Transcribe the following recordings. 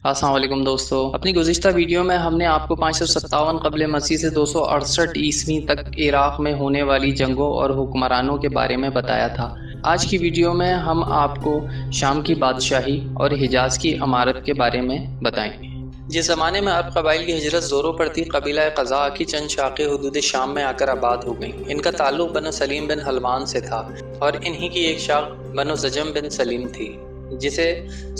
السلام علیکم دوستو، اپنی گزشتہ ویڈیو میں ہم نے آپ کو 557 قبل مسیح سے 268 عیسوی تک عراق میں ہونے والی جنگوں اور حکمرانوں کے بارے میں بتایا تھا۔ آج کی ویڈیو میں ہم آپ کو شام کی بادشاہی اور حجاز کی امارت کے بارے میں بتائیں گے۔ جس زمانے میں عرب قبائل کی ہجرت زوروں پر تھی، قبیلہ قزاع کی چند شاخیں حدود شام میں آ کر آباد ہو گئیں۔ ان کا تعلق بنو سلیم بن حلوان سے تھا اور انہی کی ایک شاخ بنو زجم بن سلیم تھی جسے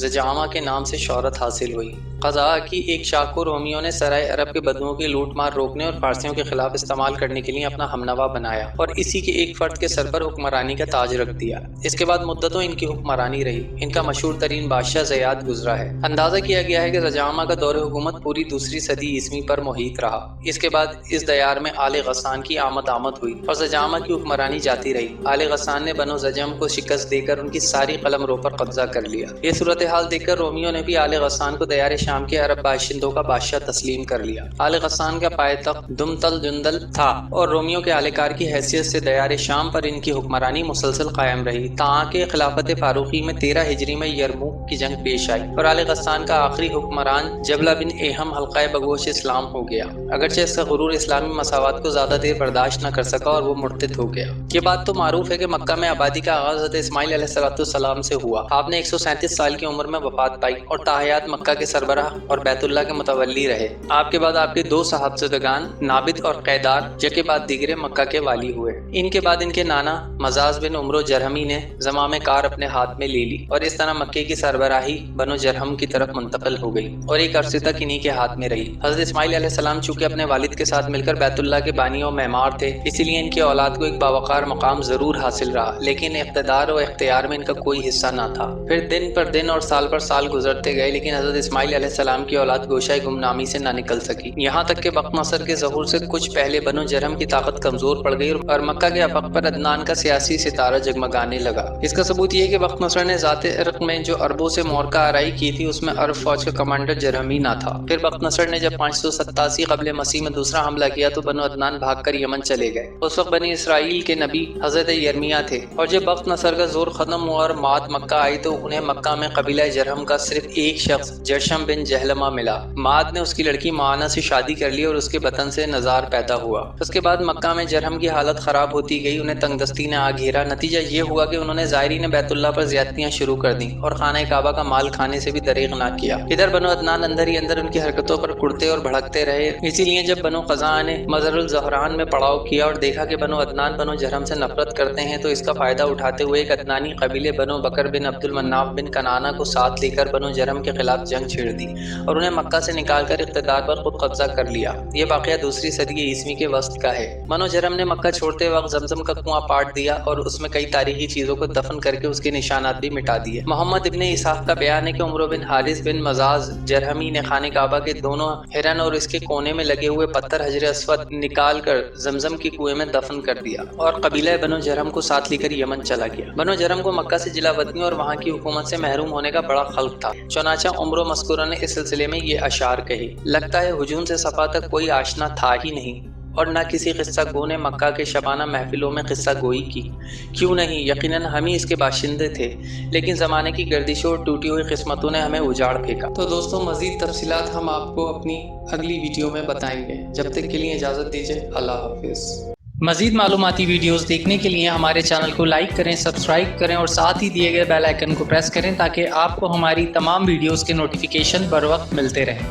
زجامہ کے نام سے شہرت حاصل ہوئی۔ قزاع کی ایک شاخ کو رومیوں نے سرائے عرب کے بدوؤں کی لوٹ مار روکنے اور فارسیوں کے خلاف استعمال کرنے کے لیے اپنا ہمنوا بنایا اور اسی کے ایک فرد کے سر پر حکمرانی کا تاج رکھ دیا۔ اس کے بعد مدتوں ان کی حکمرانی رہی۔ ان کا مشہور ترین بادشاہ زیاد گزرا ہے۔ اندازہ کیا گیا ہے کہ زجامہ کا دور حکومت پوری دوسری صدی عیسوی پر محیط رہا۔ اس کے بعد اس دیار میں آل غسان کی آمد ہوئی اور زجامہ کی حکمرانی جاتی رہی۔ آل غسان نے بنو زجم کو شکست دے کر ان کی ساری قلمرو پر قبضہ کر لیا۔ یہ صورتحال دیکھ کر رومیوں نے بھی آل غسان کو دیار شام کے عرب باشندوں کا بادشاہ تسلیم کر لیا۔ آل غسان کا پائے تخت دمتل جندل تھا اور رومیوں کے اہلکار کی حیثیت سے دیار شام پر ان کی حکمرانی مسلسل قائم رہی تاکہ خلافت فاروقی میں 13 ہجری میں یرموک کی جنگ پیش آئی اور آل غسان کا آخری حکمران جبلہ بن ایہم حلقہ بگوش اسلام ہو گیا، اگرچہ اس کا غرور اسلامی مساوات کو زیادہ دیر برداشت نہ کر سکا اور وہ مرتد ہو گیا۔ یہ بات تو معروف ہے کہ مکہ میں آبادی کا آغاز حضرت اسماعیل علیہ السلام سے ہوا۔ آپ نے 137 سال کی عمر میں وفات پائی اور تاحیات مکہ کے سربراہ اور بیت اللہ کے متولی رہے۔ آپ کے بعد آپ کے 2 صاحبزادگان نابد اور قیدار یکے بعد دیگرے مکہ کے والی ہوئے۔ ان کے بعد ان کے نانا مزاز بن عمرو جرہمی نے زمام کار اپنے ہاتھ میں لے لی اور اس طرح مکے کی سربراہی بنو جرہم کی طرف منتقل ہو گئی اور ایک عرصے تک انہی کے ہاتھ میں رہی۔ حضرت اسماعیل علیہ السلام چونکہ اپنے والد کے ساتھ مل کر بیت اللہ کے بانی و معمار تھے، اسی لیے ان کی اولاد کو ایک باوقار مقام ضرور حاصل رہا، لیکن اقتدار و اختیار میں ان کا کوئی حصہ نہ تھا۔ پھر دن پر دن اور سال پر سال گزرتے گئے، لیکن حضرت اسماعیل علیہ السلام کی اولاد گوشہ گمنامی سے نہ نکل سکی، یہاں تک کہ بخت نصر کے ظہور سے کچھ پہلے بنو جرہم کی طاقت کمزور پڑ گئی اور مکہ کے افق پر عدنان کا سیاسی ستارہ جگمگانے لگا۔ اس کا ثبوت یہ ہے کہ بخت نصر نے ذات عرق میں جو عربوں سے مورکہ آرائی کی تھی، اس میں عرب فوج کا کمانڈر جرہمی نہ تھا۔ پھر بخت نصر نے جب 587 قبل مسیح میں دوسرا حملہ کیا تو بنو عدنان بھاگ کر یمن چلے گئے۔ اس وقت بنی اسرائیل کے نبی حضرت یرمیہ تھے اور جب بخت نصر کا زور ختم ہوا اور مات مکہ آئی تو انہیں مکہ میں قبیلہ جرہم کا صرف ایک شخص جرشم بن جہلمہ ملا۔ ماد نے اس کی لڑکی معانہ سے شادی کر لی اور اس کے بطن سے نزار پیدا ہوا۔ اس کے بعد مکہ میں جرہم کی حالت خراب ہوتی گئی، انہیں تنگ دستی نے آ گھیرا۔ نتیجہ یہ ہوا کہ انہوں نے زائرین بیت اللہ پر زیادتیاں شروع کر دیں اور خانہ کعبہ کا مال کھانے سے بھی دریغ نہ کیا۔ ادھر بنو عدنان اندر ہی اندر ان کی حرکتوں پر کڑتے اور بھڑکتے رہے۔ اسی لیے جب بنو قزاع نے مزر الزہران میں پڑاؤ کیا اور دیکھا کہ بنو عدنان بنو جرہم سے نفرت کرتے ہیں تو اس کا فائدہ اٹھاتے ہوئے ایک عدنانی قبیلے بنو بکر بن عبد المناف بن کنانہ کو ساتھ لے کر بنو جرہم کے خلاف جنگ چھیڑ دی اور انہیں مکہ سے نکال کر اقتدار پر خود قبضہ کر لیا۔ یہ واقعہ دوسری صدی عیسوی کے وسط کا ہے۔ بنو جرہم نے مکہ چھوڑتے وقت زمزم کا کنواں پاٹ دیا اور اس میں کئی تاریخی چیزوں کو دفن کر کے اس کے نشانات بھی مٹا دیے۔ محمد ابن اسحاق کا بیان ہے کہ عمرو بن حارث بن مزاز جرہمی نے خانہ کعبہ کے دونوں ہرن اور اس کے کونے میں لگے ہوئے پتھر حجر اسود نکال کر زمزم کے کنویں میں دفن کر دیا اور قبیلہ بنو جرہم کو ساتھ لے کر یمن چلا گیا۔ بنو جرہم کو مکہ سے جلا وطنی اور وہاں کی حکومت سے محروم ہونے کا بڑا خلق تھا، چنانچہ عمرو مذکورہ نے اس سلسلے میں یہ اشعار کہے: لگتا ہے ہجوم سے صفا تک کوئی آشنا تھا ہی نہیں، اور نہ کسی قصہ گو نے مکہ کے شبانہ محفلوں میں قصہ گوئی کی۔ کیوں نہیں، یقیناً ہم ہی اس کے باشندے تھے، لیکن زمانے کی گردشوں اور ٹوٹی ہوئی قسمتوں نے ہمیں اجاڑ پھینکا۔ تو دوستوں، مزید تفصیلات ہم آپ کو اپنی اگلی ویڈیو میں بتائیں گے۔ جب تک کے لیے اجازت دیجیے، اللہ حافظ۔ مزید معلوماتی ویڈیوز دیکھنے کے لیے ہمارے چینل کو لائک کریں، سبسکرائب کریں اور ساتھ ہی دیے گئے بیل آئیکن کو پریس کریں تاکہ آپ کو ہماری تمام ویڈیوز کے نوٹیفیکیشن بر وقت ملتے رہیں۔